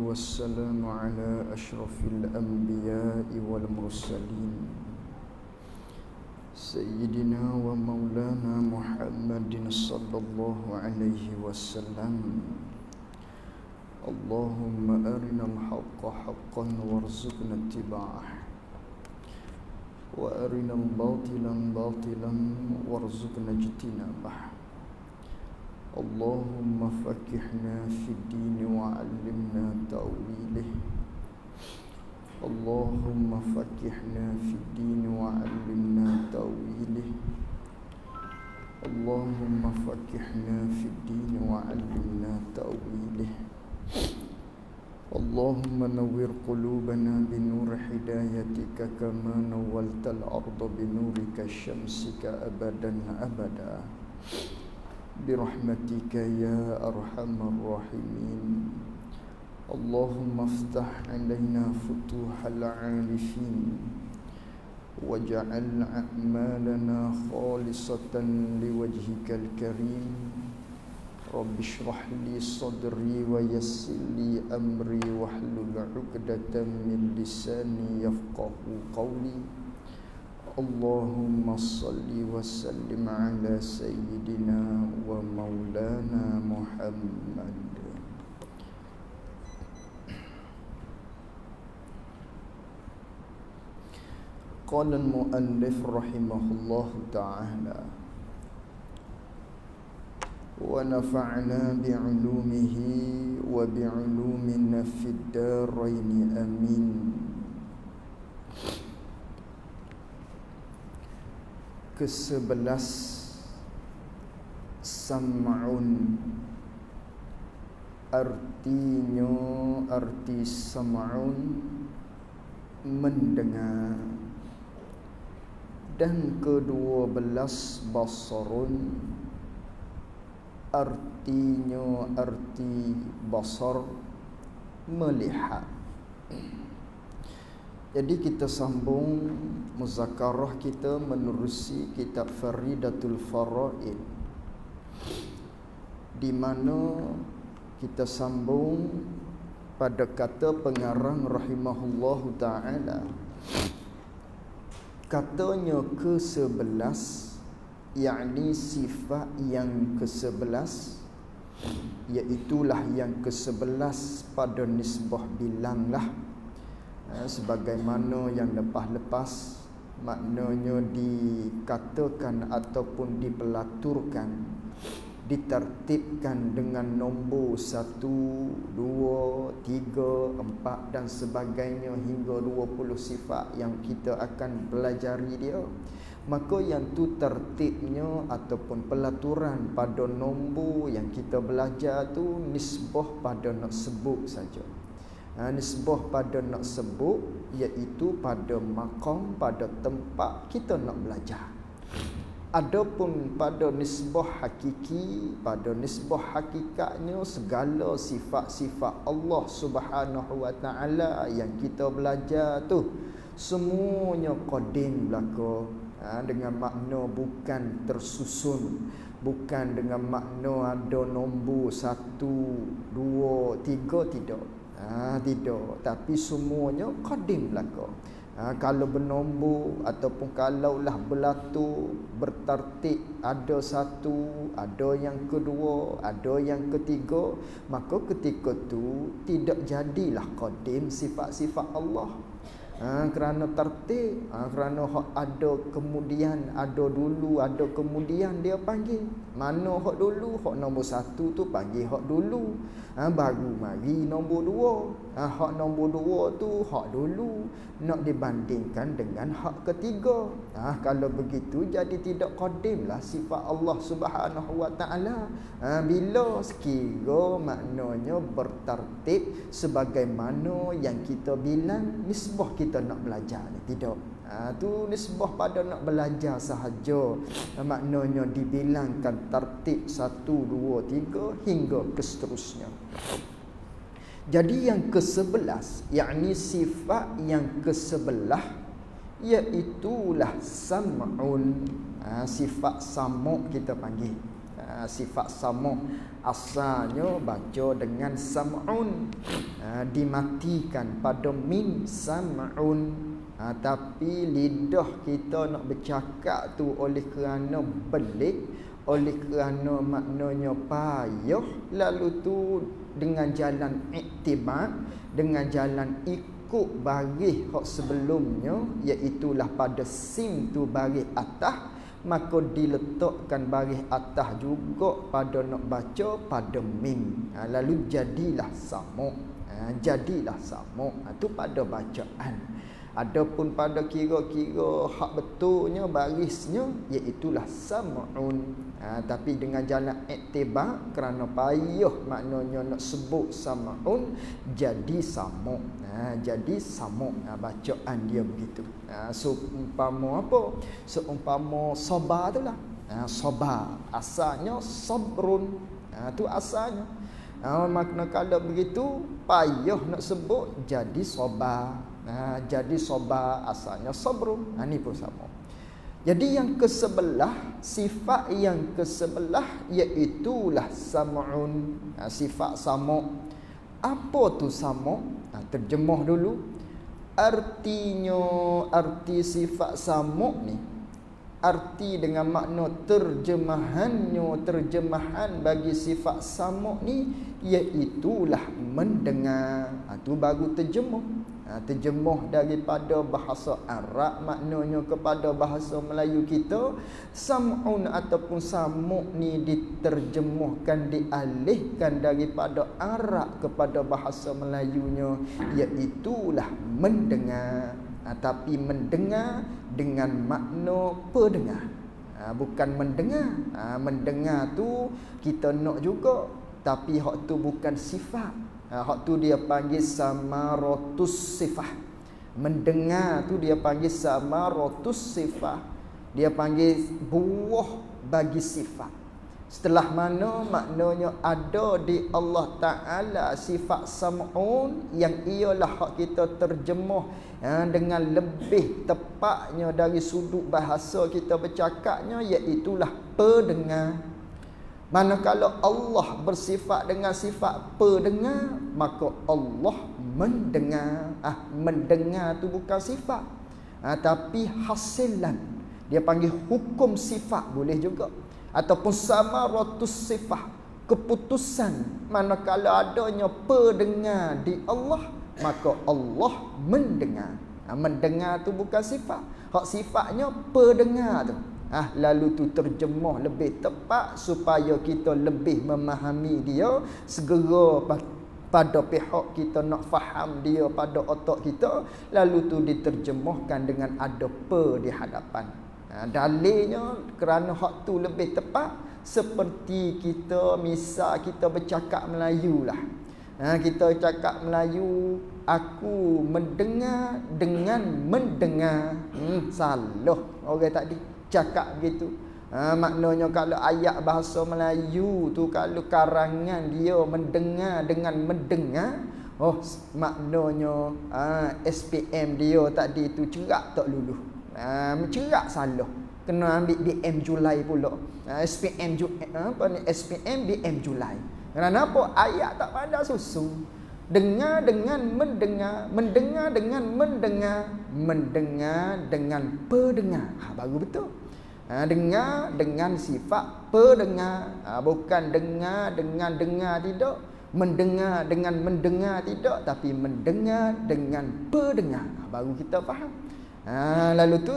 والسلام على أشرف الأنبياء والمرسلين سيدنا ومولانا محمد صلى الله عليه وسلم. اللهم أرنا الحق حقا وارزقنا اتباعه وأرنا الباطل باطلا وارزقنا اجتنابه. اللهم فقهنا في الدين وعلمنا تأويله. اللهم فقهنا في الدين وعلمنا تأويله. اللهم فقهنا في الدين وعلمنا تأويله. اللهم نور قلوبنا بنور هدايتك كما نورت الأرض بنورك شمسك أبدا أبدا برحمتك يا أرحم الراحمين. اللهم افتح علينا فتوح العارفين واجعل أعمالنا خالصة لوجهك الكريم. رب اشرح لي صدري ويسر لي أمري واحلل عقدة من لساني يفقه قولي. اللهم صل وسلم على سيدنا ومولانا محمد. قال المؤلف رحمه الله تعالى: ونفعنا بعلومه وبعلومنا في الدارين آمين. Ke-11 Sam'un, artinya arti sam'un mendengar, dan ke-12 basarun, artinya arti basar melihat. Jadi kita sambung muzakarah kita menerusi kitab Faridatul Faraid, di mana kita sambung pada kata pengarang rahimahullahu ta'ala. Katanya ke-11, yakni sifat yang ke-11, iaitulah yang ke-11 pada nisbah bilang lah. Sebagaimana yang lepas-lepas, maknanya dikatakan ataupun dipelaturkan, ditertibkan dengan nombor 1, 2, 3, 4 dan sebagainya hingga 20 sifat yang kita akan pelajari dia. Maka yang tu tertibnya ataupun pelaturan pada nombor yang kita belajar tu nisbah pada nak sebut saja. Nisbah pada nak sebut iaitu pada maqam, pada tempat kita nak belajar. Adapun pada nisbah hakiki, pada nisbah hakikatnya segala sifat-sifat Allah Subhanahu wa taala yang kita belajar tu semuanya qadim belaka, dengan makna bukan tersusun, bukan dengan makna ada nombor 1, 2, 3, tidak. Tidak, tapi semuanya qadim belaka. Kalau bernombor ataupun kalaulah berlatur, bertertib, ada 1, ada yang kedua, ada yang ketiga, maka ketika tu tidak jadilah qadim sifat-sifat Allah. Kerana tertib, kerana hak ada kemudian, ada dulu, ada kemudian dia panggil. Mana hak dulu? Hak nombor 1 tu panggil hak dulu, baru mari nombor 2. Hak nombor 2 tu hak dulu, nak dibandingkan dengan hak ketiga. Kalau begitu jadi tidak qadim lah sifat Allah Subhanahu wa taala. Bila sekira maknanya bertertib sebagaimana yang kita bilang nisbah kita nak belajar ni, tidak. Tu nisbah pada nak belajar sahaja. Maknanya dibilangkan tertib 1, 2, 3 hingga ke seterusnya. Jadi yang ke-11, yakni sifat yang ke-11, iaitulah sam'un, sifat samuk kita panggil. Sifat samu' asalnya baca dengan sam'un, dimatikan pada mim sam'un. Tapi lidah kita nak bercakap tu oleh kerana belik, oleh kerana maknanya payah, lalu tu dengan jalan iktibar, dengan jalan ikut baris hak sebelumnya, iaitulah pada sim tu baris atas, maka diletakkan baris atas juga pada nak baca pada mim. Lalu jadilah samu'. Jadilah samu'. Tu pada bacaan. Adapun pada kira-kira hak betulnya barisnya, iaitulah sam'un. Tapi dengan jalan iktibar, kerana payah maknanya nak sebut sam'un, jadi samu'. Jadi samu'. Bacaan dia begitu. Seumpama apa? Seumpama sabar tu lah. Sabar asalnya sabrun. Tu asalnya. Makna kalau begitu payah nak sebut, jadi sabar. Jadi sabar asalnya sabrun. Ni pun sama. Jadi yang ke-11, sifat yang ke-11 iaitulah sam'un. Sifat samu'. Apa tu samu'? Terjemah dulu. Artinya, arti sifat samu' ni, arti dengan makna terjemahannya, terjemahan bagi sifat samu' ni iaitulah mendengar. Tu baru terjemah. Terjemah daripada bahasa Arab maknanya kepada bahasa Melayu kita, sam'un ataupun samu' ni diterjemahkan, dialihkan daripada Arab kepada bahasa Melayunya, iaitulah mendengar. Tapi mendengar dengan makna pendengar, bukan mendengar. Mendengar tu kita nak juga, tapi hak tu bukan sifat. Hak tu dia panggil samaratus sifah. Mendengar tu dia panggil samaratus sifah. Dia panggil buah bagi sifat. Setelah mana maknanya ada di Allah Ta'ala sifat sam'un, yang ialah hak kita terjemah dengan lebih tepatnya dari sudut bahasa kita bercakapnya, iaitulah pendengar. Manakala Allah bersifat dengan sifat pendengar, maka Allah mendengar. Mendengar tu bukan sifat, tapi hasilan. Dia panggil hukum sifat boleh juga, ataupun samaratus sifah, keputusan. Manakala adanya pendengar di Allah, maka Allah mendengar. Mendengar tu bukan sifat. Hak sifatnya pendengar tu. Lalu tu terjemah lebih tepat supaya kita lebih memahami dia, segera pada pihak kita nak faham dia pada otak kita, lalu tu diterjemahkan dengan ada pe di hadapan. Dalilnya kerana hak tu lebih tepat, seperti kita misal kita bercakap Melayu lah. Kita cakap Melayu, aku mendengar dengan mendengar. Salah orang tadi cakap begitu. Maknanya kalau ayat bahasa Melayu tu, kalau karangan dia mendengar dengan mendengar, maknanya SPM dia tadi tu cerak tak luluh. Cerak salah. Kena ambil BM Julai pula. SPM BM Julai. Kenapa? Ayat tak pada susu. Dengar dengan mendengar, mendengar dengan mendengar, mendengar dengan pendengar. Baru betul. Dengar dengan sifat pendengar, bukan dengar dengan dengar tidak, mendengar dengan mendengar tidak, tapi mendengar dengan pendengar. Baru kita faham. Lalu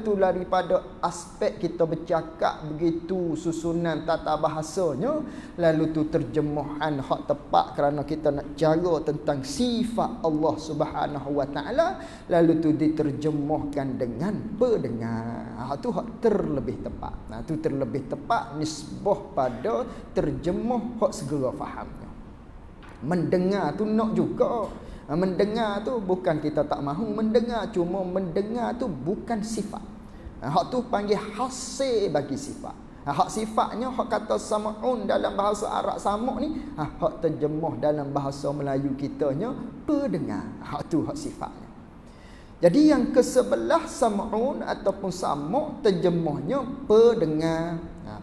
tu daripada aspek kita bercakap begitu, susunan tata bahasanya, lalu tu terjemahan hak tepat kerana kita nak cara tentang sifat Allah Subhanahu Wa Taala, lalu tu diterjemahkan dengan pendengar. Tu hak terlebih tepat. Tu terlebih tepat nisbah pada terjemah hak segera fahamnya. Mendengar tu nak juga. Mendengar tu bukan kita tak mahu mendengar, cuma mendengar tu bukan sifat. Hak tu panggil hasil bagi sifat. Hak sifatnya, hak kata sam'un dalam bahasa Arab sama' ni, hak terjemah dalam bahasa Melayu kitanya pendengar. Hak tu hak sifatnya. Jadi yang ke-11 sam'un ataupun sama' terjemahnya pendengar.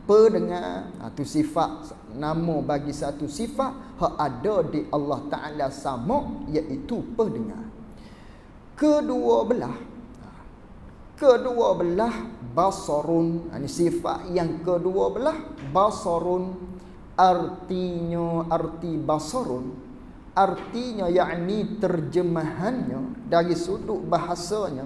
Pendengar, tu sifat nama bagi satu sifat hak ada di Allah Ta'ala sama, iaitu pendengar. Kedua belah basarun. Ini sifat yang kedua belah basarun. Arti basarun, artinya yakni terjemahannya dari sudut bahasanya,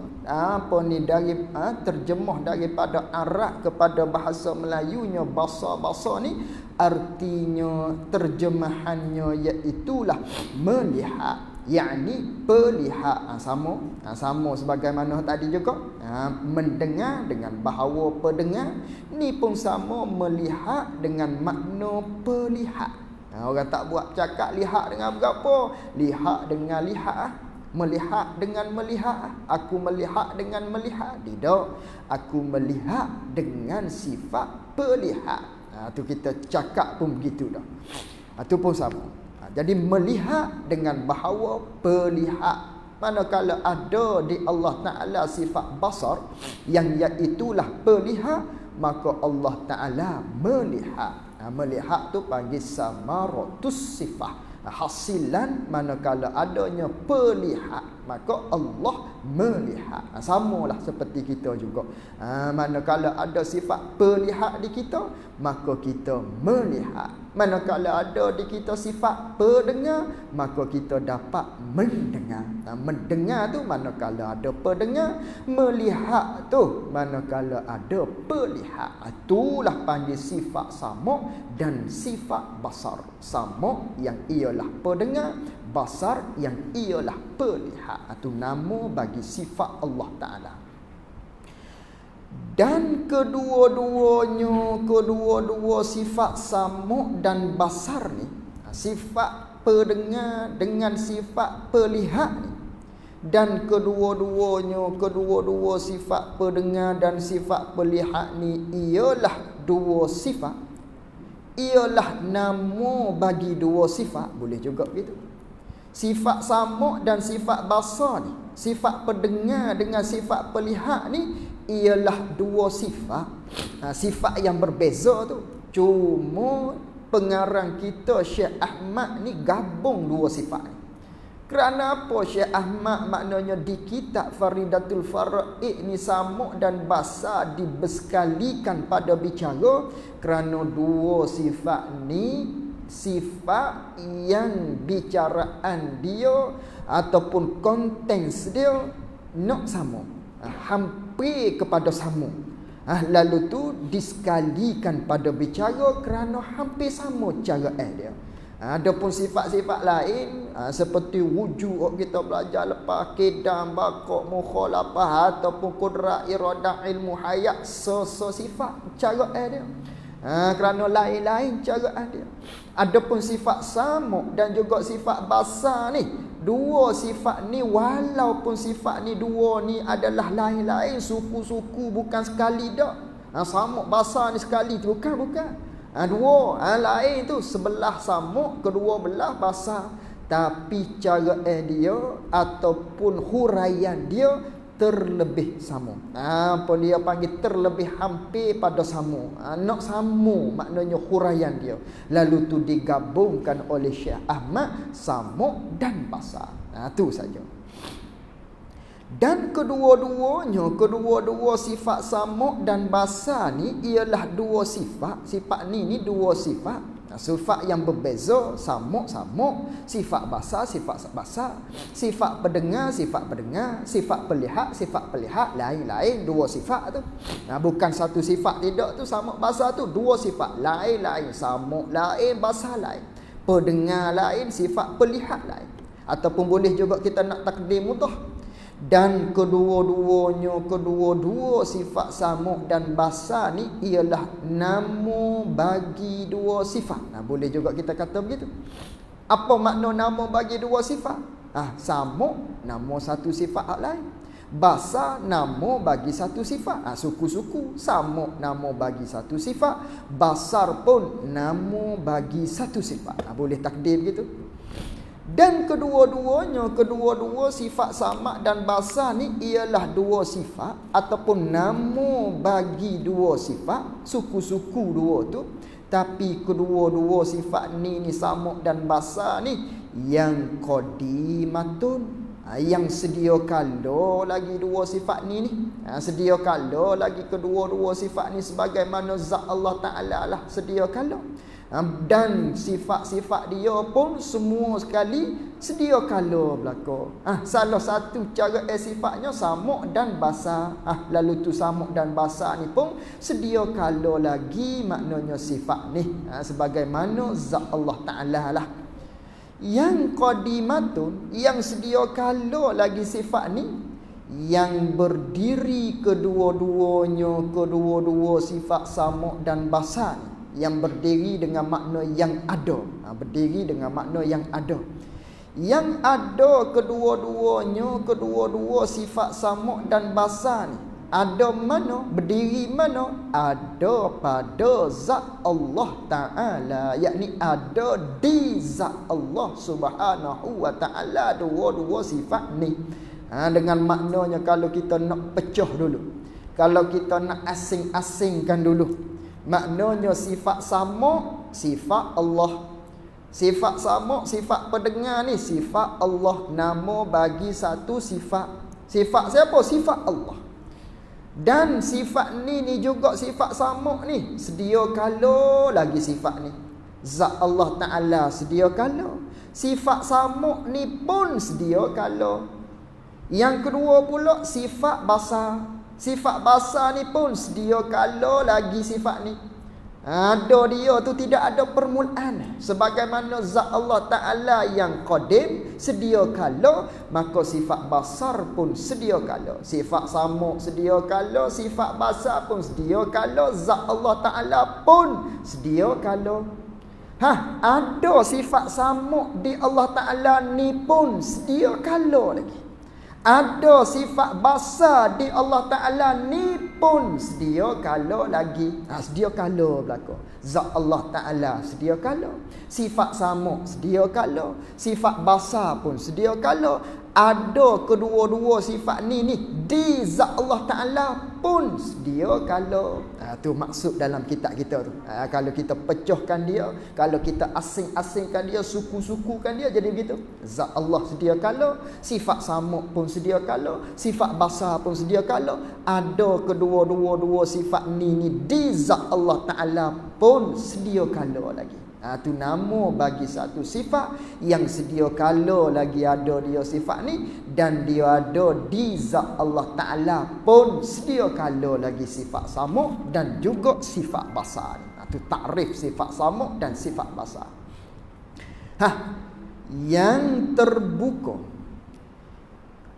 dari terjemah daripada Arab kepada bahasa Melayunya basar ni, artinya terjemahannya iaitulah melihat, yakni pelihat. Sama sebagaimana tadi juga, mendengar dengan bahawa pendengar ni pun sama, melihat dengan makna pelihat. Orang tak buat cakap lihat dengan berapa, lihat dengan lihat, melihat dengan melihat. Aku melihat dengan melihat. Tidak, aku melihat dengan sifat pelihat. Tu kita cakap pun begitu dah. Tu pun sama. Jadi melihat dengan bahawa pelihat. Manakala ada di Allah Ta'ala sifat basar, yang iaitulah pelihat, maka Allah Ta'ala melihat. Melihat tu panggil samaratus sifah, hasilan manakala adanya pelihat, maka Allah melihat. Samalah seperti kita juga. Manakala ada sifat pelihat di kita, maka kita melihat. Manakala ada di kita sifat pendengar, maka kita dapat mendengar. Mendengar tu manakala ada pendengar, melihat tu manakala ada pelihat. Itulah panggil sifat sama dan sifat basar. Sama yang ialah pendengar, basar yang ialah pelihat. Itu nama bagi sifat Allah Ta'ala. Dan kedua-dua sifat samuk dan basar ni, sifat pendengar dengan sifat pelihat ni, dan kedua-dua sifat pendengar dan sifat pelihat ni ialah dua sifat, ialah nama bagi dua sifat. Boleh juga begitu. Sifat samuk dan sifat basar ni, sifat pendengar dengan sifat pelihat ni ialah dua sifat. Sifat yang berbeza tu. Cuma pengarang kita Syekh Ahmad ni gabung dua sifat ni. Kerana apa Syekh Ahmad maknanya di kitab Faridatul Faraid ni samuk dan basar dibersekalikan pada bicara? Kerana dua sifat ni sifat yang bicaraan dia ataupun kontens dia nak sama, hampir kepada sama. Lalu tu disekalikan pada bicara kerana hampir sama cara dia. Adapun sifat-sifat lain seperti wujud kita belajar lepas, kidam, bakok, mukhalafah ataupun qudrat, iradah, ilmu, hayat, sifat cara dia. Kerana lain-lain cara dia. Adapun sifat samuk dan juga sifat basar ni, dua sifat ni walaupun sifat ni dua ni adalah lain-lain, suku-suku, bukan sekali dak. Samuk basar ni sekali tu bukan. Dua lain tu, sebelah samuk, kedua belah basar, tapi cara dia ataupun huraian dia terlebih sama. Apa dia panggil terlebih hampir pada sama. Nak sama maknanya huraian dia. Lalu tu digabungkan oleh Syekh Ahmad samuk dan basar. Tu saja. Dan kedua-dua sifat samuk dan basar ni ialah dua sifat. Sifat ni dua sifat. Sifat yang berbeza, samuk, sifat basar, sifat pendengar, sifat pelihat, lain-lain dua sifat tu. Bukan satu sifat tidak tu, samuk basar tu dua sifat, lain-lain, samuk lain, basar lain, pendengar lain, sifat pelihat lain. Ataupun boleh juga kita nak takdir mudah. Dan kedua sifat samuk dan basar ni ialah nama bagi dua sifat. Boleh juga kita kata begitu. Apa makna nama bagi dua sifat? Samuk nama satu sifat lain, basar nama bagi satu sifat. Suku-suku, samuk nama bagi satu sifat, basar pun nama bagi satu sifat. Boleh takdir begitu. Dan kedua-dua sifat samak dan basar ni ialah dua sifat ataupun nama bagi dua sifat, suku-suku dua tu. Tapi kedua-dua sifat ni samak dan basar ni yang qadimatun, yang sedia kala lagi dua sifat ni sedia kala lagi kedua-dua sifat ni sebagaimana zat Allah Ta'ala lah sedia kala. Dan sifat-sifat dia pun semua sekali sedia kala berlaku. Salah satu cara sifatnya samak dan basar. Lalu tu samak dan basar ni pun sedia kala lagi maknanya sifat ni sebagaimana zat Allah Ta'ala lah. Yang qadimatun, yang sedia kala lagi sifat ni, yang berdiri kedua-duanya, kedua-dua sifat samak dan basar ni, yang berdiri dengan makna yang ada. Berdiri dengan makna yang ada. Yang ada kedua-duanya, kedua-dua sifat samak dan basar ni, ada mana? Berdiri mana? Ada pada zat Allah Ta'ala, yakni ada di zat Allah Subhanahu wa Ta'ala dua-dua sifat ni. Dengan maknanya kalau kita nak pecah dulu, kalau kita nak asing-asingkan dulu, maknanya sifat samak sifat Allah, sifat samak sifat pendengar ni sifat Allah, nama bagi satu sifat. Sifat siapa? Sifat Allah. Dan sifat ni juga sifat samak ni sedia kala lagi sifat ni. Zat Allah Ta'ala sedia kala, sifat samak ni pun sedia kala. Yang kedua pula sifat basar. Sifat basar ni pun sedia kala lagi sifat ni. Ada dia tu tidak ada permulaan. Sebagaimana zat Allah Ta'ala yang qadim sedia kala, maka sifat basar pun sedia kala. Sifat samak sedia kala, sifat basar pun sedia kala, zat Allah Ta'ala pun sedia kala. Ada sifat samak di Allah Ta'ala ni pun sedia kala lagi. Ada sifat basar di Allah Ta'ala ni pun sedia kala lagi. Sedia kala berlaku. Zat Allah Ta'ala sedia kala, sifat samak sedia kala, sifat basar pun sedia kala. Ada kedua-dua sifat ni di zat Allah Ta'ala pun sedia kala. Tu maksud dalam kitab kita tu. Kalau kita pecahkan dia, kalau kita asing-asingkan dia, suku-sukukan dia, jadi begitu. Zat Allah sedia kala, sifat samak pun sedia kala, sifat basar pun sedia kala. Ada kedua-dua sifat ni di zat Allah Ta'ala pun sedia kala lagi. Tu nama bagi satu sifat yang sedia kala lagi ada dia sifat ni, dan dia ada di zat Allah Ta'ala pun sedia kala lagi sifat samak dan juga sifat basar. Tu takrif sifat samak dan sifat basar. Yang terbuka,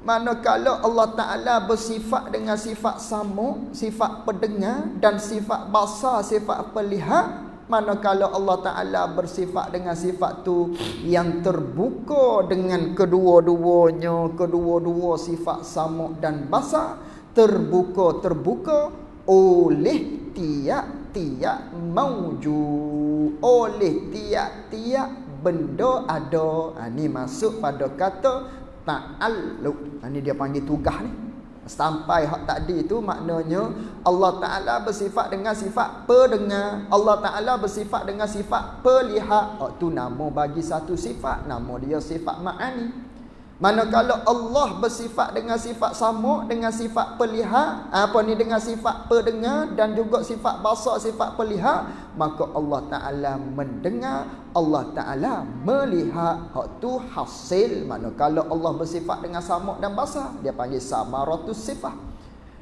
manakala Allah Ta'ala bersifat dengan sifat samak, sifat pendengar, dan sifat basar, sifat pelihat. Manakala Allah Ta'ala bersifat dengan sifat tu yang terbuka dengan kedua-duanya, kedua-dua sifat samak dan basar, terbuka oleh tiap-tiap mawjud, oleh tiap-tiap benda ada. Ni masuk pada kata ta'alluq. Ni dia panggil tugah ni. Sampai hak tadi tu maknanya Allah Ta'ala bersifat dengan sifat pendengar, Allah Ta'ala bersifat dengan sifat pelihat. Tu nama bagi satu sifat, nama dia sifat ma'ani. Manakala Allah bersifat dengan sifat samak, dengan sifat pelihat, dengan sifat pendengar dan juga sifat basar, sifat pelihat, maka Allah Ta'ala mendengar, Allah Ta'ala melihat. Hak tu hasil manakala Allah bersifat dengan samak dan basar, dia panggil samaratus sifat.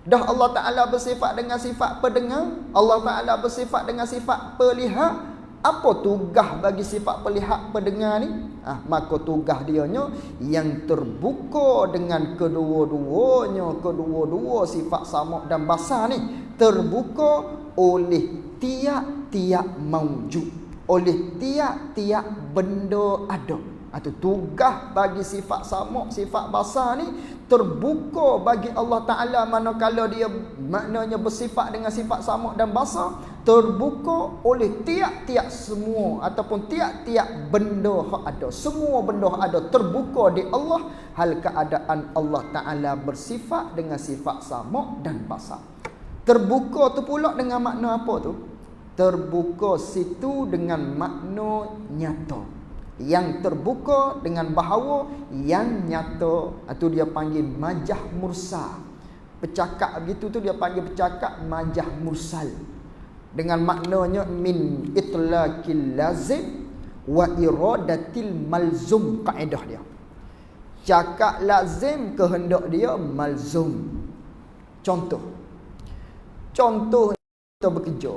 Dah Allah Ta'ala bersifat dengan sifat pendengar, Allah Ta'ala bersifat dengan sifat pelihat. Apa tugas bagi sifat pelihat pendengar ni? Maka tugas dianya yang terbuka dengan kedua-duanya, kedua-dua sifat samak dan basar ni terbuka oleh tiap-tiap mawjud, oleh tiap-tiap benda ada. Itu tugas bagi sifat samak, sifat basar ni terbuka bagi Allah Ta'ala manakala dia maknanya bersifat dengan sifat samak dan basar, terbuka oleh tiap-tiap semua ataupun tiap-tiap benda hak ada. Semua benda hak ada terbuka di Allah, hal keadaan Allah Ta'ala bersifat dengan sifat sama dan basar. Terbuka tu pula dengan makna apa tu? Terbuka situ dengan makna nyata. Yang terbuka dengan bahawa yang nyata, itu dia panggil majah mursal. Bercakap begitu tu dia panggil bercakap majah mursal. Dengan maknanya min itlaqil lazim wa iradatil malzum, kaedah dia. Cakap lazim kehendak dia malzum. Contoh kita bekerja.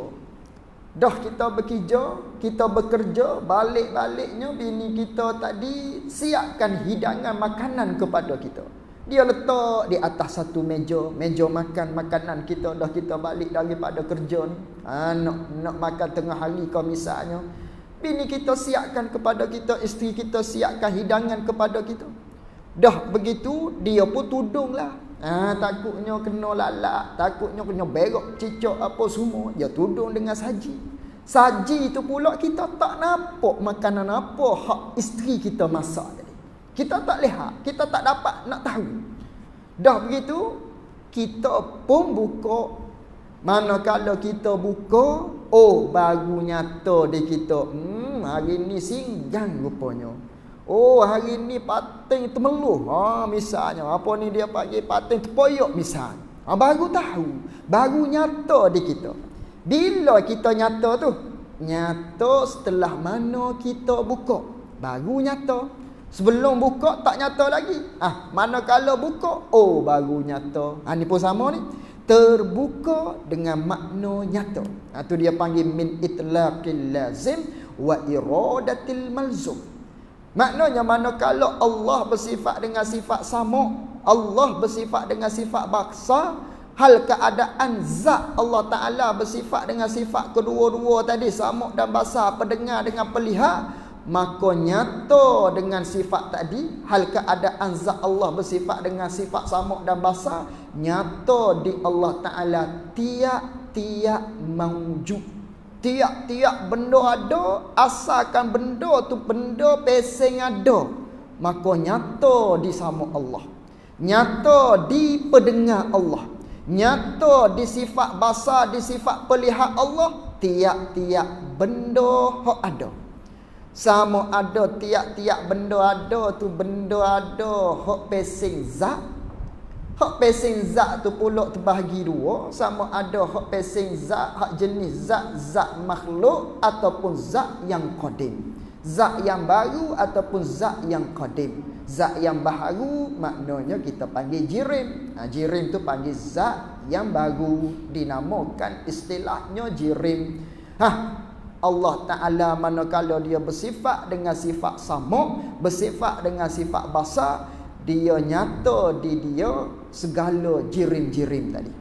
Dah kita bekerja, balik-baliknya bini kita tadi siapkan hidangan makanan kepada kita. Dia letak di atas satu meja makan makanan kita. Dah kita balik daripada kerja ni, nak makan tengah hari kau misalnya, bini kita siapkan kepada kita, isteri kita siapkan hidangan kepada kita. Dah begitu dia pun tudunglah. Takutnya kena lalak, takutnya kena berok, cicak apa semua, dia tudung dengan saji. Saji itu pula kita tak nampak makanan apa hak isteri kita masak tadi. Kita tak lihat, kita tak dapat nak tahu. Dah begitu, kita pun buka. Manakala kita buka, baru nyata di kita. Hari ni singgang rupanya. Hari ni pating temeluh. Misalnya, apa ni dia panggil pating terpoyok misalnya. Baru tahu, baru nyata di kita. Bila kita nyata tu? Nyata setelah mana kita buka. Baru nyata. Sebelum buka tak nyata lagi. Manakala buka, baru nyata. Ni pun sama ni. Terbuka dengan makna nyata. Tu dia panggil min itlaqil lazim wa iradatil malzum. Maknanya manakala Allah bersifat dengan sifat sama, Allah bersifat dengan sifat baksa, hal keadaan zat Allah Ta'ala bersifat dengan sifat kedua-dua tadi, sama dan basar, pendengar dengan pelihat, maka nyata dengan sifat tadi, hal keadaan zat Allah bersifat dengan sifat sama dan basar, nyata di Allah Ta'ala tiap-tiap mawjud. Tiap-tiap benda ada, asalkan benda tu benda pesing ada, maka nyata di sama Allah, nyata di pendengar Allah, nyata di sifat basar, di sifat pelihat Allah. Tiap-tiap benda hak ada. Sama ada tiap-tiap benda ada tu benda ada hak pesing zat. Hak pesing zat tu pula terbahagi dua. Sama ada hak pesing zat, hak jenis zat makhluk ataupun zat yang qadim. Zat yang baru ataupun zat yang qadim. Zat yang baru maknanya kita panggil jirim. Jirim tu panggil zat yang baru, dinamakan istilahnya jirim. Allah Ta'ala manakala dia bersifat dengan sifat sama, bersifat dengan sifat basar, dia nyata di dia segala jirim-jirim tadi.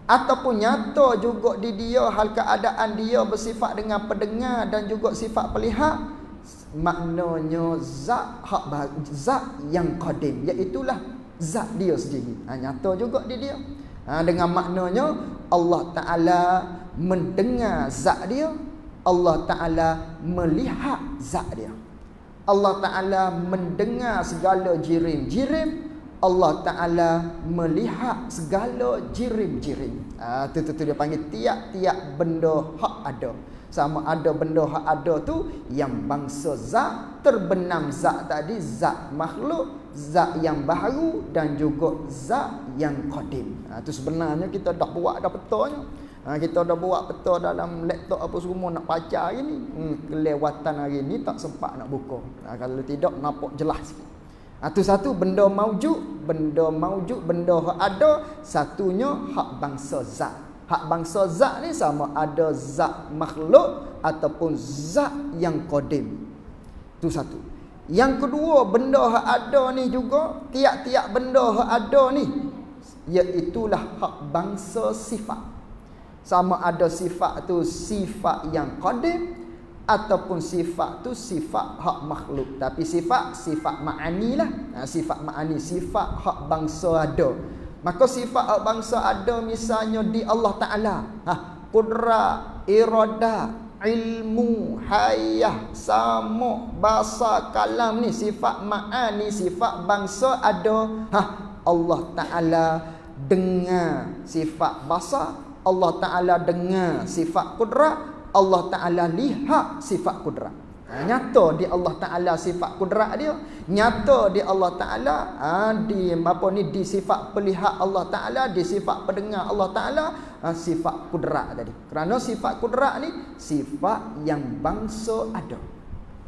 Ataupun nyata juga di dia hal keadaan dia bersifat dengan pendengar dan juga sifat pelihat. Maknanya zat yang qadim, iaitulah zat dia sendiri. Nyata juga di dia. Dengan maknanya Allah Ta'ala mendengar zat dia, Allah Ta'ala melihat zat dia, Allah Ta'ala mendengar segala jirim-jirim, Allah Ta'ala melihat segala jirim-jirim. Itu dia panggil tiap-tiap benda hak ada. Sama ada benda hak ada tu yang bangsa zat, terbenam zat tadi, zat makhluk, zat yang baru dan juga zat yang qadim. Itu sebenarnya kita dah buat dah petanya. Kita dah buat peta dalam laptop apa semua nak baca hari ni. Kelewatan hari ni tak sempat nak buka. Kalau tidak nampak jelas sikit. Itu satu benda maujud, benda hak ada. Satunya hak bangsa zat. Hak bangsa zat ni sama ada zat makhluk ataupun zat yang qadim. Itu satu. Yang kedua, benda hak ada ni juga, tiap-tiap benda hak ada ni, iaitulah hak bangsa sifat. Sama ada sifat tu sifat yang qadim ataupun sifat tu sifat hak makhluk. Tapi sifat ma'ani lah. Sifat ma'ani, sifat hak bangsa ada. Maka sifat hak bangsa ada misalnya di Allah Ta'ala. Qudrat, iradah, ilmu, hayah, samuk, basa, kalam ni sifat ma'ani, sifat bangsa ada. Allah Ta'ala dengar sifat basa, Allah Ta'ala dengar sifat kudrat, Allah Ta'ala lihat sifat kudrat. Nyata di Allah Ta'ala sifat kudrat dia, nyata di Allah Ta'ala di sifat pelihat Allah Ta'ala, di sifat pendengar Allah Ta'ala, sifat kudrat tadi. Kerana sifat kudrat ni sifat yang bangsa ada.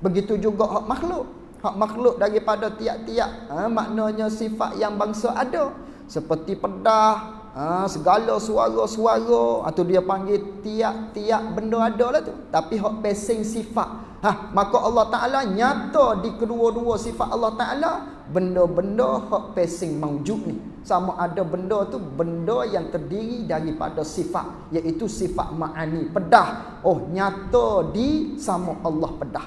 Begitu juga hak makhluk. Hak makhluk daripada tiap-tiap maknanya sifat yang bangsa ada. Seperti pedah, segala suara-suara, atau dia panggil tiap-tiap benda ada lah tu. Tapi hak pesing sifat. Maka Allah Ta'ala nyata di kedua-dua sifat Allah Ta'ala benda-benda hak pesing maujud ni. Sama ada benda tu benda yang terdiri daripada sifat, iaitu sifat ma'ani, pedah. Oh, nyata di sama Allah pedah.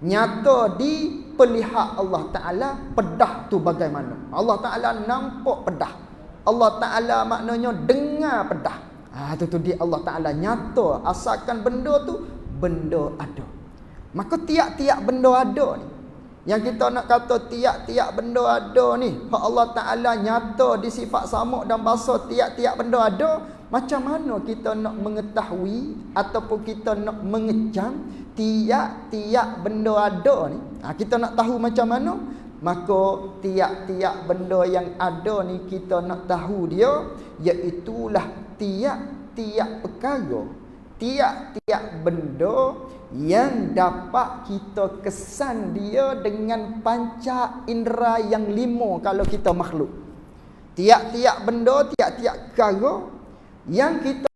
Nyata di pelihat Allah Ta'ala pedah tu bagaimana. Allah Ta'ala nampak pedah, Allah Ta'ala maknanya dengar pedah. Itu dia Allah Ta'ala nyata. Asalkan benda tu benda ada. Maka tiap-tiap benda ada ni, yang kita nak kata tiap-tiap benda ada ni, hak Allah Ta'ala nyata di sifat samuk dan basa, tiap-tiap benda ada. Macam mana kita nak mengetahui ataupun kita nak mengecam tiap-tiap benda ada ni? Kita nak tahu macam mana? Maka tiap-tiap benda yang ada ni kita nak tahu dia, iaitulah tiap-tiap perkara, tiap-tiap benda yang dapat kita kesan dia dengan panca indera yang 5 kalau kita makhluk. Tiap-tiap benda, tiap-tiap perkara yang kita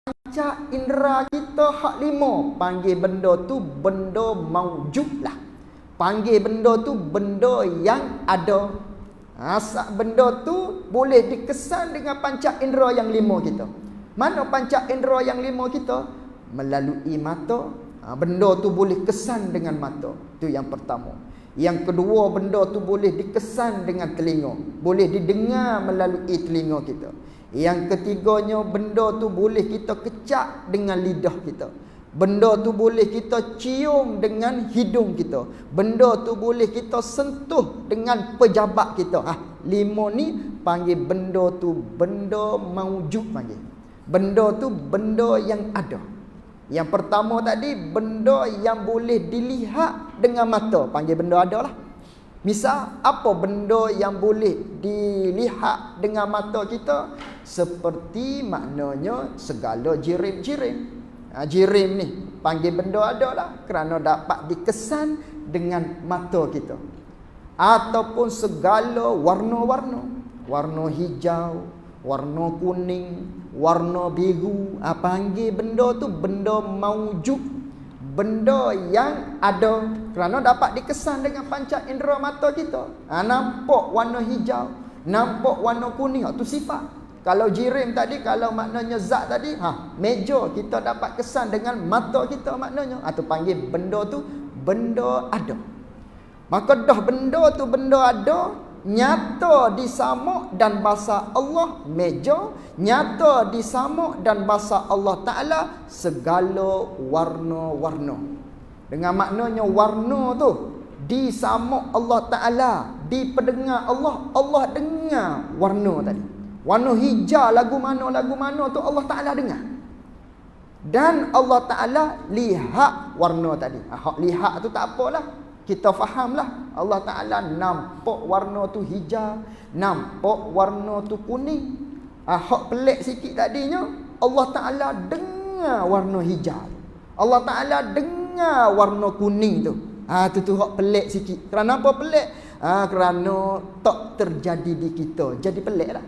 panca indera kita hak 5, panggil benda tu benda maujud lah. Panggil benda tu benda yang ada. Benda tu boleh dikesan dengan panca indera yang 5 kita. Mana panca indera yang 5 kita? Melalui mata. Benda tu boleh kesan dengan mata. Itu yang pertama. Yang kedua, benda tu boleh dikesan dengan telinga, boleh didengar melalui telinga kita. Yang ketiganya, benda tu boleh kita kecap dengan lidah kita. Benda tu boleh kita cium dengan hidung kita. Benda tu boleh kita sentuh dengan pejabat kita. 5 ni panggil benda tu benda maujud panggil. Benda tu benda yang ada. Yang pertama tadi, benda yang boleh dilihat dengan mata, panggil benda ada lah. Misal, apa benda yang boleh dilihat dengan mata kita? Seperti maknanya segala jirim-jirim. Jirim ni panggil benda ada lah, kerana dapat dikesan dengan mata kita. Ataupun segala warna-warna, warna hijau, warna kuning, warna biru, panggil benda tu benda maujud, benda yang ada, kerana dapat dikesan dengan panca indera mata kita. Nampak warna hijau, nampak warna kuning, itu sifat. Kalau jirim tadi, kalau maknanya zat tadi, meja kita dapat kesan dengan mata kita maknanya. Itu panggil benda tu benda ada. Maka dah benda tu benda ada, nyata di samuk dan bahasa Allah meja, nyata di samuk dan bahasa Allah Ta'ala segala warna-warna. Dengan maknanya warna tu di samuk Allah Ta'ala, di pendengar Allah, Allah dengar warna tadi. Warna hijau lagu mana tu Allah Ta'ala dengar. Dan Allah Ta'ala lihat warna tadi. Lihat tu tak apalah, kita fahamlah. Allah Ta'ala nampak warna tu hijau, nampak warna tu kuning. Hak pelik sikit tadinya, Allah Ta'ala dengar warna hijau, Allah Ta'ala dengar warna kuning tu. Tu hak pelik sikit. Kerana apa pelik? Kerana tak terjadi di kita. Jadi pelik lah.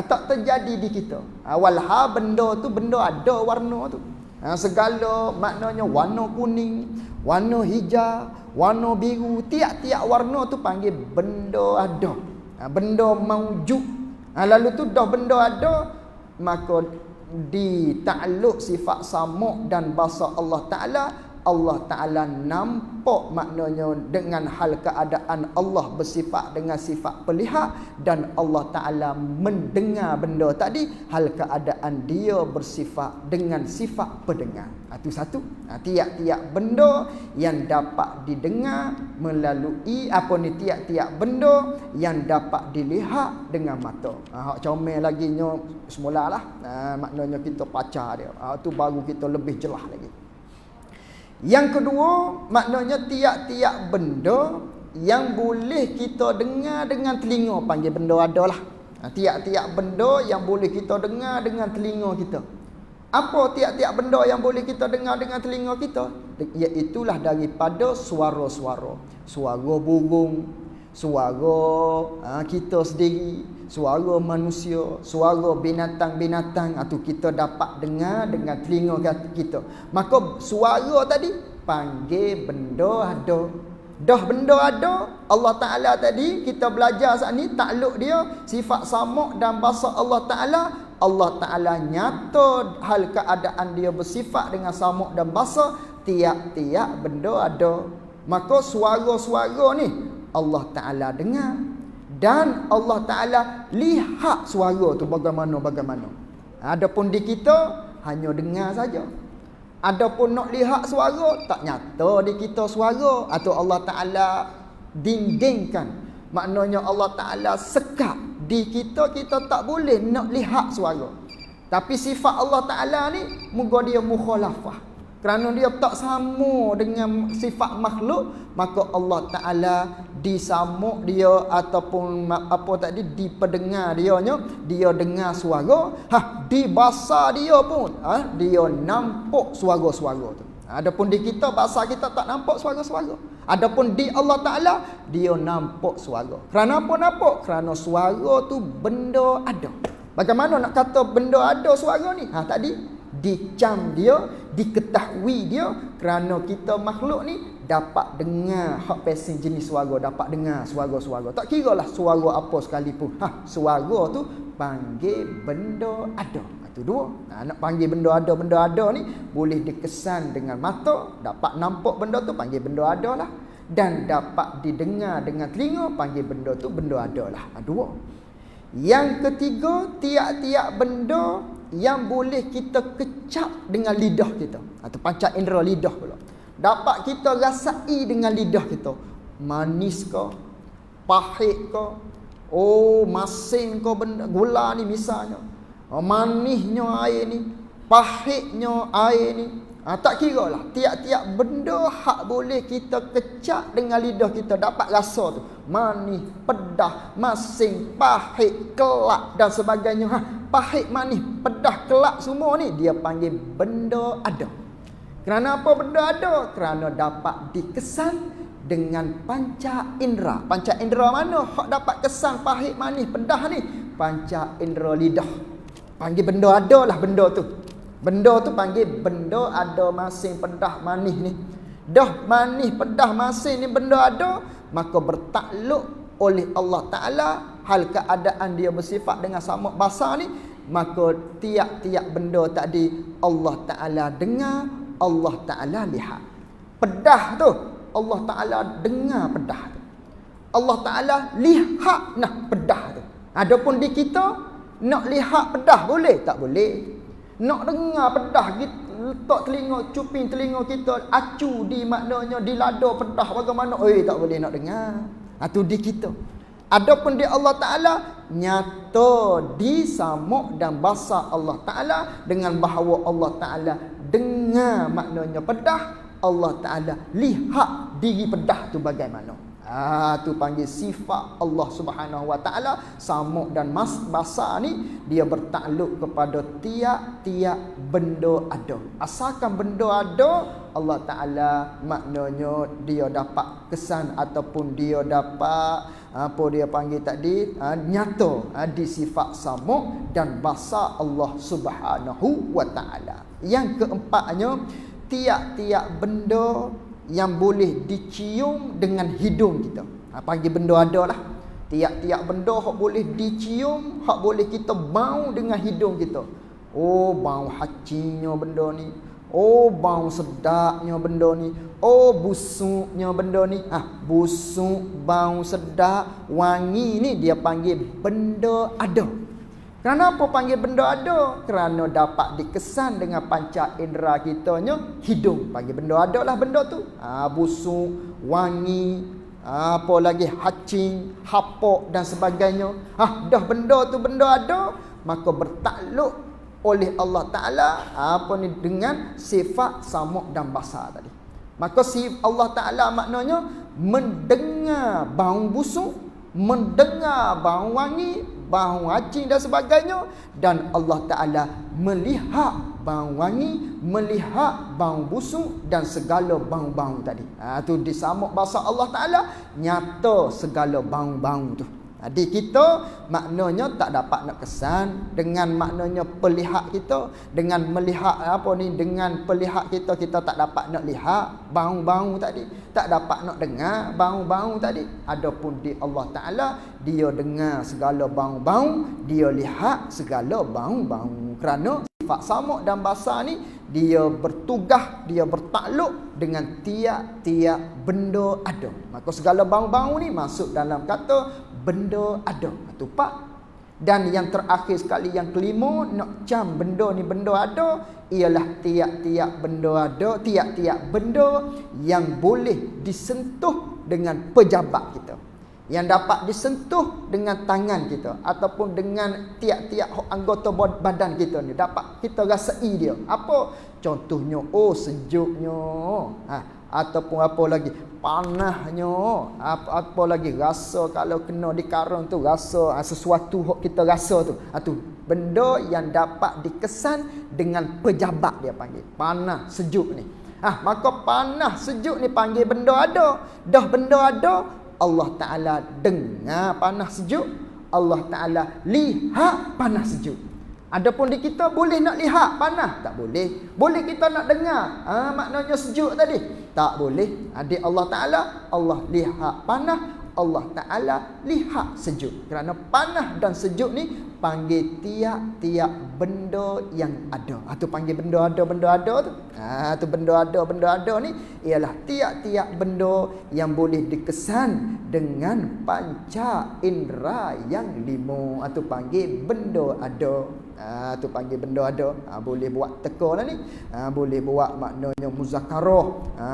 Tak terjadi di kita. Walha benda tu benda ada warna tu. Segala maknanya warna kuning, warna hijau, warna biru, tiap-tiap warna tu panggil benda ada. Benda maujud. Lalu tu dah benda ada, maka di ta'alluq sifat samuk dan bahasa Allah Ta'ala Allah Ta'ala nampak, maknanya dengan hal keadaan Allah bersifat dengan sifat pelihat, dan Allah Ta'ala mendengar benda tadi, hal keadaan dia bersifat dengan sifat pendengar. Itu satu. Tiap-tiap benda yang dapat didengar melalui tiap-tiap benda yang dapat dilihat dengan mata. Hak comel lagi nya semulalah. Maknanya kita pacar dia. Tu baru kita lebih jelas lagi. Yang kedua, maknanya tiap-tiap benda yang boleh kita dengar dengan telinga, panggil benda adalah. Tiap-tiap benda yang boleh kita dengar dengan telinga kita. Apa tiap-tiap benda yang boleh kita dengar dengan telinga kita? Iaitulah daripada suara-suara. Suara burung, suara kita sendiri, suara manusia, suara binatang-binatang, itu kita dapat dengar dengan telinga kita. Maka suara tadi panggil benda ada. Dah benda ada, Allah Ta'ala tadi kita belajar saat ni takluk dia sifat samuk dan bahasa Allah Ta'ala. Allah Ta'ala nyata hal keadaan dia bersifat dengan samuk dan bahasa. Tiap-tiap benda ada. Maka suara-suara ni Allah Ta'ala dengar, dan Allah Ta'ala lihat suara tu bagaimana. Adapun di kita hanya dengar saja. Adapun nak lihat suara, tak nyata di kita suara, atau Allah Ta'ala dindingkan. Maknanya Allah Ta'ala sekat di kita tak boleh nak lihat suara. Tapi sifat Allah Ta'ala ni moga dia mukhalafah. Kerana dia tak sama dengan sifat makhluk, maka Allah Ta'ala disamuk dia ataupun di pendengar dia nya, dia dengar suara, di bahasa dia pun dia nampak suara-suara tu. Adapun di kita, bahasa kita tak nampak suara-suara. Adapun di Allah Ta'ala, dia nampak suara. Kerana apa nampak? Kerana suara tu benda ada. Bagaimana nak kata benda ada suara ni? Tadi dicam dia, diketahui dia, kerana kita makhluk ni dapat dengar hak pasing jenis suara, dapat dengar suara-suara. Tak kiralah suara apa sekalipun. Suara tu panggil benda ada. Itu dua. Nak panggil benda ada ni boleh dikesan dengan mata, dapat nampak benda tu panggil benda ada lah, dan dapat didengar dengan telinga panggil benda tu benda ada lah. Dua. Yang ketiga, tiap-tiap benda yang boleh kita kecap dengan lidah kita, atau panca indera lidah pula. Dapat kita rasai dengan lidah kita. Manis ke, pahit ke, masin ke benda gula ni misalnya. Manisnya air ni, pahitnya air ni. Tak kira lah. Tiap-tiap benda hak boleh kita kecap dengan lidah kita, dapat rasa tu. Manis, pedas, masin, pahit, kelak dan sebagainya. Pahit, manis, pedas, kelak semua ni dia panggil benda ada. Kerana apa benda ada? Kerana dapat dikesan dengan panca indera. Panca indera mana hak dapat kesan pahit, manis, pedas ni? Panca indera lidah. Panggil benda ada lah benda tu. Benda tu panggil benda ada, masin, pedas, manis ni. Dah manis, pedas, masin ni benda ada, maka bertakluk oleh Allah Ta'ala hal keadaan dia bersifat dengan samuk basar ni, maka tiap-tiap benda tadi Allah Ta'ala dengar, Allah Ta'ala lihat. Pedas tu Allah Ta'ala dengar pedas tu, Allah Ta'ala lihat pedas tu. Adapun di kita nak lihat pedas boleh? Tak boleh. Nak dengar pedas, letak telinga, cuping telinga kita, acu di maknanya di lada pedas bagaimana? Tak boleh nak dengar. Itu di kita. Adapun di Allah Ta'ala, nyata di samuk dan basar Allah Ta'ala, dengan bahawa Allah Ta'ala dengar maknanya pedas, Allah Ta'ala lihat diri pedas tu bagaimana. Tu panggil sifat Allah Subhanahu Wa Ta'ala. Samuk dan basar ni dia bertakluk kepada tiap-tiap benda ada. Asalkan benda ada, Allah Ta'ala maknanya dia dapat kesan ataupun dia dapat apa dia panggil tadi, nyata di sifat samuk dan basar Allah Subhanahu Wa Ta'ala. Yang keempatnya, tiap-tiap benda yang boleh dicium dengan hidung kita. Panggil benda ada lah. Tiap-tiap benda hak boleh dicium, hak boleh kita bau dengan hidung kita. Bau hacinya benda ni. Oh bau sedapnya benda ni. Oh busuknya benda ni. Busuk, bau sedap, wangi ni dia panggil benda ada. Kenapa panggil benda ada? Kerana dapat dikesan dengan panca indera kitanya, hidung. Panggil benda ada lah benda tu. Busuk, wangi, apa lagi, hacing, hapok dan sebagainya. Dah benda tu benda ada, maka bertakluk oleh Allah Ta'ala dengan sifat samuk dan basar tadi. Maka Allah Ta'ala maknanya mendengar bau busuk, mendengar bau wangi, bau hacing dan sebagainya, dan Allah Ta'ala melihat bau wangi, melihat bau busuk dan segala bau-bau tadi. Tu di samuk basar Allah Ta'ala nyata segala bau-bau tu. Jadi kita maknanya tak dapat nak kesan dengan maknanya pelihat kita, dengan melihat dengan pelihat kita tak dapat nak lihat bau-bau tadi, tak dapat nak dengar bau-bau tadi. Adapun di Allah Ta'ala, dia dengar segala bau-bau, dia lihat segala bau-bau. Kerana sifat samuk dan basar ni dia bertugas, dia bertakluk dengan tiap-tiap benda ada. Maka segala bau-bau ni masuk dalam kata benda ada. Itu pak. Dan yang terakhir sekali, yang kelima, nak cam benda ni benda ada, ialah tiap-tiap benda ada, tiap-tiap benda yang boleh disentuh dengan pejabat kita, yang dapat disentuh dengan tangan kita ataupun dengan tiap-tiap anggota badan kita ni, dapat kita rasai dia. Apa contohnya? Sejuknya, ataupun apa lagi, panahnya, apa lagi, rasa kalau kena di karang tu, rasa sesuatu hok kita rasa tu. Tu benda yang dapat dikesan dengan pejabat, dia panggil panah sejuk ni. Maka panah sejuk ni panggil benda ada. Dah benda ada, Allah Ta'ala dengar panah sejuk, Allah Ta'ala lihat panah sejuk. Adapun di kita boleh nak lihat panah? Tak boleh. Boleh kita nak dengar maknanya sejuk tadi? Tak boleh. Di Allah Ta'ala, Allah lihat panah, Allah Ta'ala lihat sejuk. Kerana panah dan sejuk ni panggil tiap-tiap benda yang ada. Itu panggil benda ada tu. Tu benda ada ni ialah tiap-tiap benda yang boleh dikesan dengan panca indera yang lima. Itu panggil benda ada. Tu panggil benda ada. Boleh buat teka lah ni. Boleh buat maknanya muzakarah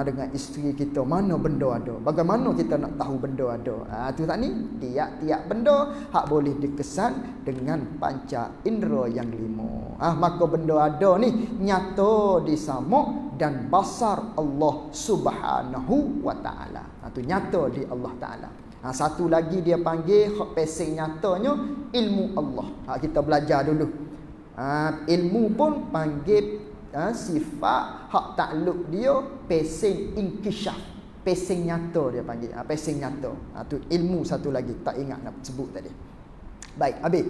dengan isteri kita. Mana benda ada? Bagaimana kita nak tahu benda ada? Tu tak ni? Tiap-tiap benda hak boleh dikesan dengan panca indera yang lima. Maka benda ada ni nyata di samuk dan basar Allah Subhanahu wa Ta'ala. Tu nyata di Allah Ta'ala. Satu lagi dia panggil hak pesing nyatanya ilmu Allah. Kita belajar dulu. Ilmu pun panggil sifat hak takluk dia pesing inkishaf, pesing nyata dia panggil. Pesing nyata. Tu ilmu satu lagi, tak ingat nak sebut tadi. Baik, habis.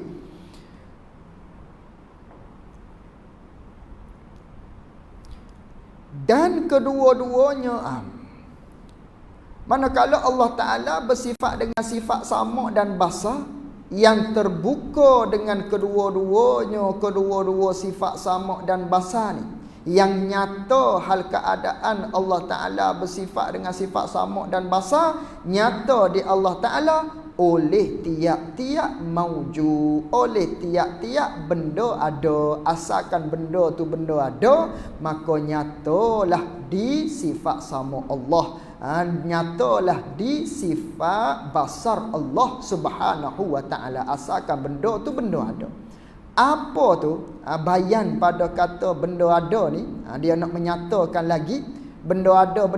Dan kedua-duanya manakala Allah Ta'ala bersifat dengan sifat samuk dan basar, yang terbuka dengan kedua-duanya, kedua-dua sifat samuk dan basar ni, yang nyata hal keadaan Allah Ta'ala bersifat dengan sifat samuk dan basar, nyata di Allah Ta'ala oleh tiap-tiap maujud, oleh tiap-tiap benda ada. Asalkan benda tu benda ada, maka nyatalah di sifat samuk Allah, nyatalah di sifat basar Allah Subhanahu wa Ta'ala. Asalkan benda tu benda ada. Apa tu? Bayan pada kata benda ada ni, dia nak menyatakan lagi benda ada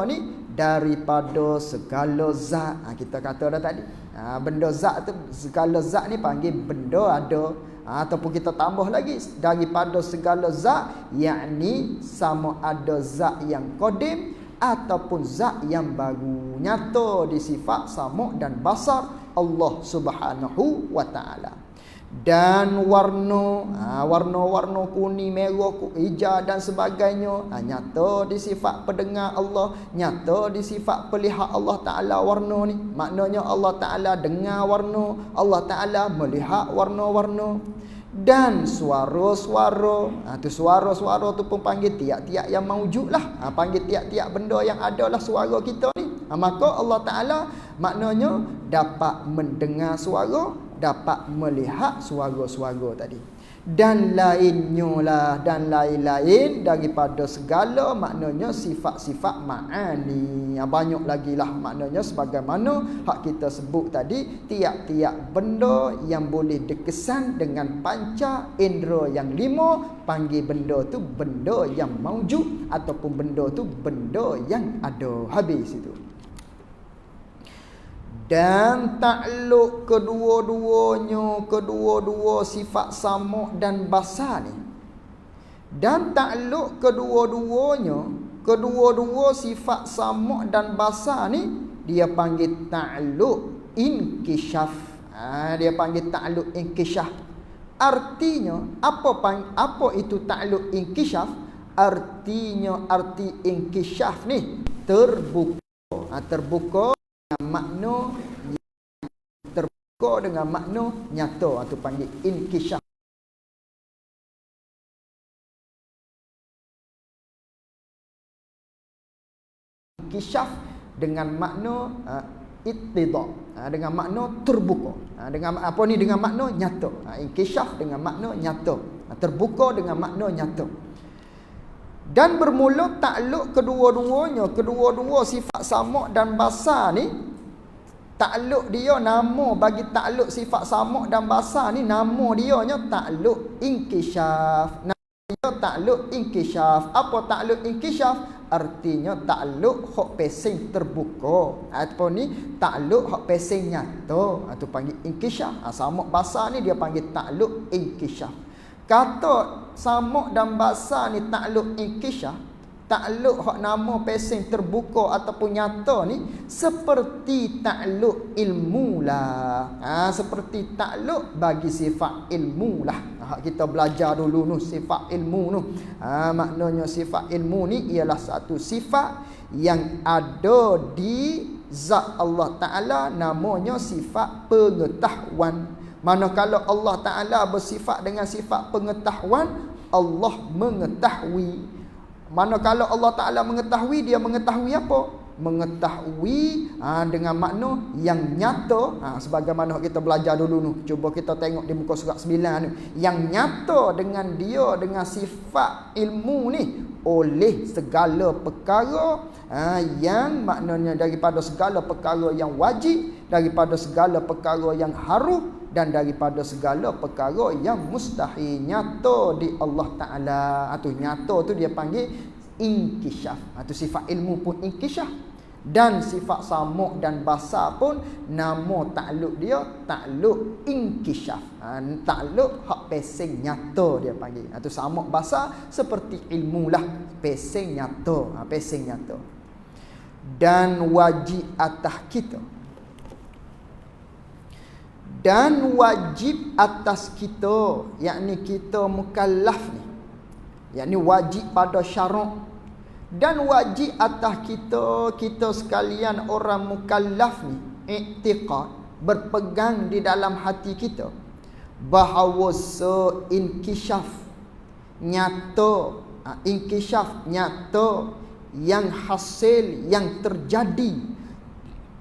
ni daripada segala zat. Kita kata dah tadi, benda zat tu, segala zat ni panggil benda ada. Ataupun kita tambah lagi, daripada segala zat, yakni sama ada zat yang qadim ataupun zat yang baru. Nyata di sifat samuk dan basar Allah Subhanahu wa Ta'ala. Dan warna-warna kuning, merah, hijau dan sebagainya, nyata di sifat pendengar Allah, nyata di sifat pelihat Allah Ta'ala warna ni. Maknanya Allah Ta'ala dengar warna, Allah Ta'ala melihat warna-warna. dan suara-suara. Tu suara-suara tu pun panggil tiap-tiap yang maujud lah. Panggil tiap-tiap benda yang ada lah suara kita ni. Maka Allah Ta'ala maknanya dapat mendengar suara, dapat melihat suara-suara tadi. Dan lainnya lah, dan lain-lain daripada segala maknanya sifat-sifat ma'ani. Banyak lagi lah maknanya sebagaimana hak kita sebut tadi, tiap-tiap benda yang boleh dikesan dengan panca indera yang 5, panggil benda tu benda yang maujud ataupun benda tu benda yang ada. Habis itu. Dan takluk kedua-dua sifat samuk dan basar ni. Dan takluk kedua-dua sifat samuk dan basar ni, dia panggil takluk inkishaf. Dia panggil takluk inkishaf. Artinya apa itu takluk inkishaf? Artinya arti inkishaf ni terbuka. Terbuka dengan makna terbuka dengan makna nyata, atau panggil inkishaf. Inkishaf dengan makna ittida, dengan makna terbuka. Dengan apa ni? Dengan makna nyata. Inkishaf dengan makna nyata, terbuka dengan makna nyata. Dan bermula takluk kedua-dua sifat samuk dan basar ni. Takluk dia, nama bagi takluk sifat samuk dan basar ni, nama dia nya takluk inkishaf. Nama dia takluk inkishaf. Apa takluk inkishaf? Artinya takluk hak pesing terbuka. Apa ni? Takluk hak pesing nyata. Itu panggil inkishaf. Samuk basar ni dia panggil takluk inkishaf. Kata samuk dan basar ni takluk inkishaf, takluk hak nama pesing terbuka ataupun nyata ni, seperti takluk ilmu lah. Seperti takluk bagi sifat ilmu lah. Kita belajar dulu nu sifat ilmu nu. Maknanya sifat ilmu ni ialah satu sifat yang ada di zat Allah Ta'ala, namanya sifat pengetahuan. Manakala Allah Ta'ala bersifat dengan sifat pengetahuan, Allah mengetahui. Manakala Allah Ta'ala mengetahui, dia mengetahui apa? Mengetahui dengan makna yang nyata. Sebagaimana kita belajar dulu ni. Cuba kita tengok di muka surat 9 ni. Yang nyata dengan dia, dengan sifat ilmu ni, oleh segala perkara yang maknanya daripada segala perkara yang wajib, daripada segala perkara yang harum, dan daripada segala perkara yang mustahil. Nyata di Allah Ta'ala. Itu nyata tu dia panggil inkishaf. Itu sifat ilmu pun inkishaf. Dan sifat samuk dan basar pun nama takluk dia takluk inkishaf. Takluk hak pesing nyata dia panggil. Itu samuk basar seperti ilmu lah, pesing nyata. Pesing nyata. Dan wajib atas kita, dan wajib atas kita, yakni kita mukallaf ni, yakni wajib pada syarak. Dan wajib atas kita sekalian orang mukallaf ni, i'tiqad, berpegang di dalam hati kita bahawa inkishaf nyata, inkishaf nyata yang hasil, yang terjadi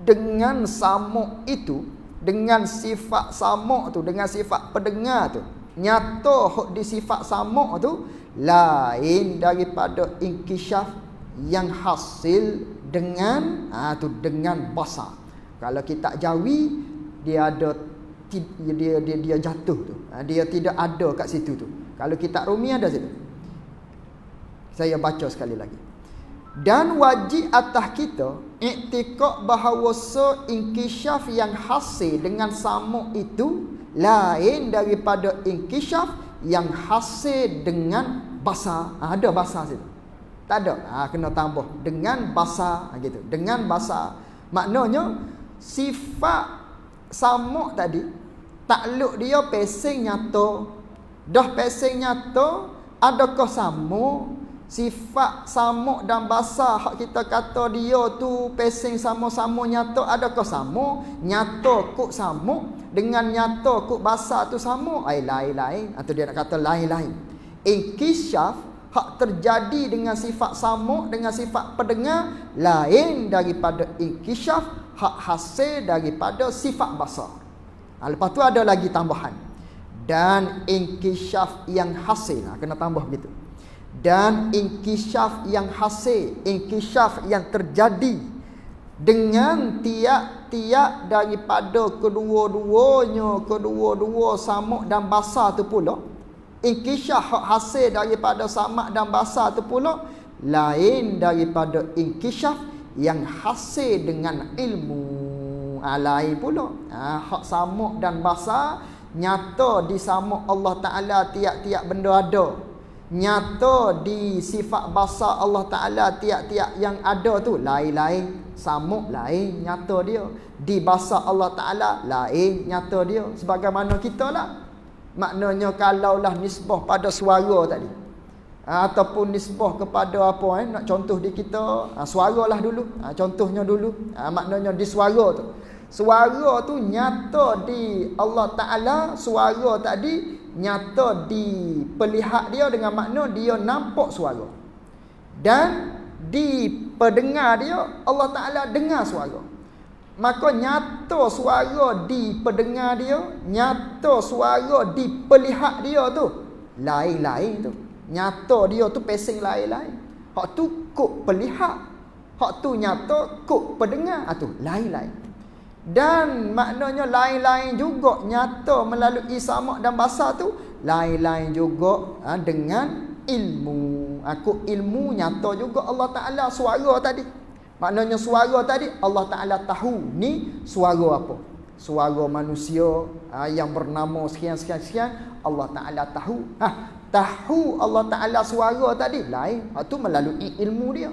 dengan samuk itu, dengan sifat samuk tu, dengan sifat pendengar tu, nyata hok di sifat samuk tu lain daripada inkishaf yang hasil dengan dengan basar. Kalau kita jawi, dia ada dia jatuh tu. Dia tidak ada kat situ tu. Kalau kita rumi ada situ. Saya baca sekali lagi. Dan wajib atas kita i'tiqad bahawa inkishaf yang hasil dengan samuk itu lain daripada inkishaf yang hasil dengan basar. Ada basar situ? Tak ada. Kena tambah dengan basar gitu. Dengan basar. Maknanya sifat samuk tadi, takluk dia pesing nyata. Dah pesing nyata, adakah samuk Sifat samuk dan basar hak kita kata dia tu pesing sama-sama nyata, adakah sama? Nyata kok samuk dengan nyata kok basar tu sama? Lain-lain. Atau dia nak kata lain-lain. Inkishaf hak terjadi dengan sifat samuk dengan sifat pendengar lain daripada inkishaf hak hasil daripada sifat basar. Lepas tu ada lagi tambahan. Dan inkishaf yang hasil, kena tambah begitu. Dan inkishaf yang hasil, inkishaf yang terjadi dengan tiap-tiap daripada kedua-dua samuk dan basar tu pula. Inkishaf hasil daripada samak dan basar tu pula lain daripada inkishaf yang hasil dengan ilmu. Lain pula. Hak samuk dan basar nyata di samuk Allah Ta'ala tiap-tiap benda ada. Nyata di sifat basar Allah Ta'ala tiap-tiap yang ada tu lain-lain. Samuk lain nyata dia. Di basar Allah Ta'ala lain nyata dia. Sebagaimana kita lah. Maknanya kalaulah nisbah pada suara tadi, ataupun nisbah kepada apa nak contoh di kita, suaralah dulu. Contohnya dulu. Maknanya di suara tu. Suara tu nyata di Allah Ta'ala. Suara tadi nyata di pelihat dia dengan makna dia nampak suara. Dan di pendengar dia Allah Ta'ala dengar suara. Maka nyata suara di pendengar dia, nyata suara di pelihat dia tu lain-lain tu. Nyata dia tu pesing lain-lain. Hak tu kok pelihat, hak tu nyata kok pendengar, tu lain-lain. Dan maknanya lain-lain juga nyata melalui samak dan basar tu lain-lain juga dengan ilmu. Kok ilmu nyata juga Allah Ta'ala suara tadi. Maknanya suara tadi Allah Ta'ala tahu ni suara apa. Suara manusia yang bernama sekian-sekian Allah Ta'ala tahu. Tahu Allah Ta'ala suara tadi lain. Hak tu melalui ilmu dia.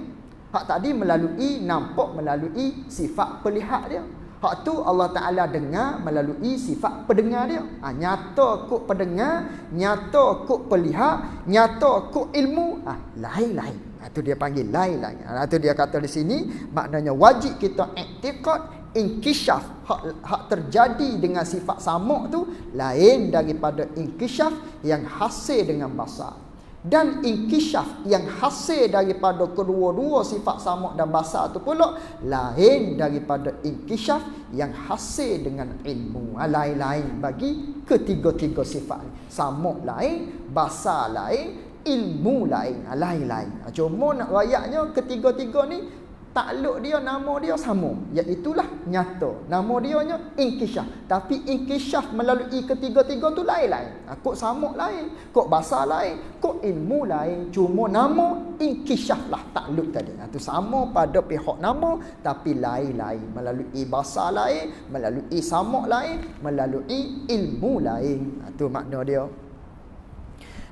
Hak tadi melalui nampak, melalui sifat pelihat dia. Hak tu Allah Ta'ala dengar melalui sifat pendengar dia. Nyata kok pendengar, nyata kok pelihat, nyata kok ilmu, lain-lain. Itu dia panggil lain-lain. Itu dia kata di sini maknanya wajib kita i'tiqad inkishaf hak terjadi dengan sifat samuk tu lain daripada inkishaf yang hasil dengan basar. Dan inkishaf yang hasil daripada kedua-dua sifat samuk dan basar tu pula lain daripada inkishaf yang hasil dengan ilmu. Lain-lain bagi ketiga-tiga sifat. Samuk lain, basar lain, ilmu lain. Lain-lain. Cuma nak rayaknya ketiga-tiga ni takluk dia, nama dia sama, iaitulah nyata. Nama dia nya inkishaf. Tapi inkishaf melalui ketiga-tiga tu lain-lain. Kok samuk lain, kok basar lain, kok ilmu lain. Cuma nama inkishaf lah takluk tadi. Itu sama pada pihak nama tapi lain-lain. Melalui basar lain, melalui samuk lain, melalui ilmu lain. Itu makna dia.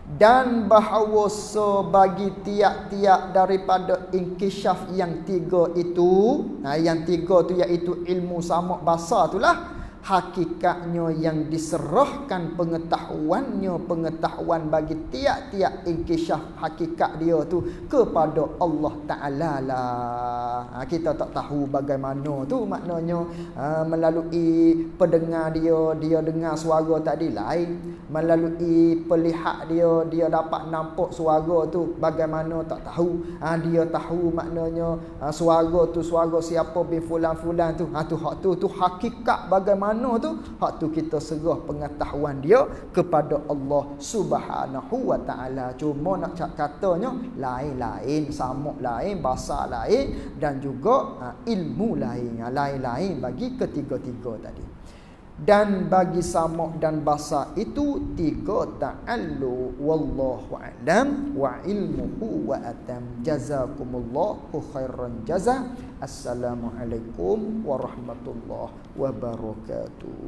Dan bahawa bagi tiap-tiap daripada inkishaf yang tiga itu, yang tiga tu iaitu ilmu, samuk, basar itulah hakikatnya yang diserahkan pengetahuan bagi tiap-tiap inkishaf hakikat dia tu kepada Allah Ta'ala lah. Kita tak tahu bagaimana tu maknanya. Melalui pendengar dia dengar suara tadi lain. Melalui pelihat dia dapat nampak suara tu bagaimana tak tahu. Dia tahu maknanya suara tu suara siapa bin fulan-fulan tu. Hak tu hakikat bagaimana tu, hak tu kita serah pengetahuan dia kepada Allah Subhanahu wa Ta'ala. Cuma nak katanya lain-lain, samuk lain, basar lain dan juga ilmu lain. Lain-lain bagi ketiga-tiga tadi. Dan bagi samuk dan basar itu tiga ta'allu. Wallahu a'lam wa ilmuhu wa atam. Jazakumullahu khairan jazaa. Assalamualaikum warahmatullahi wabarakatuh.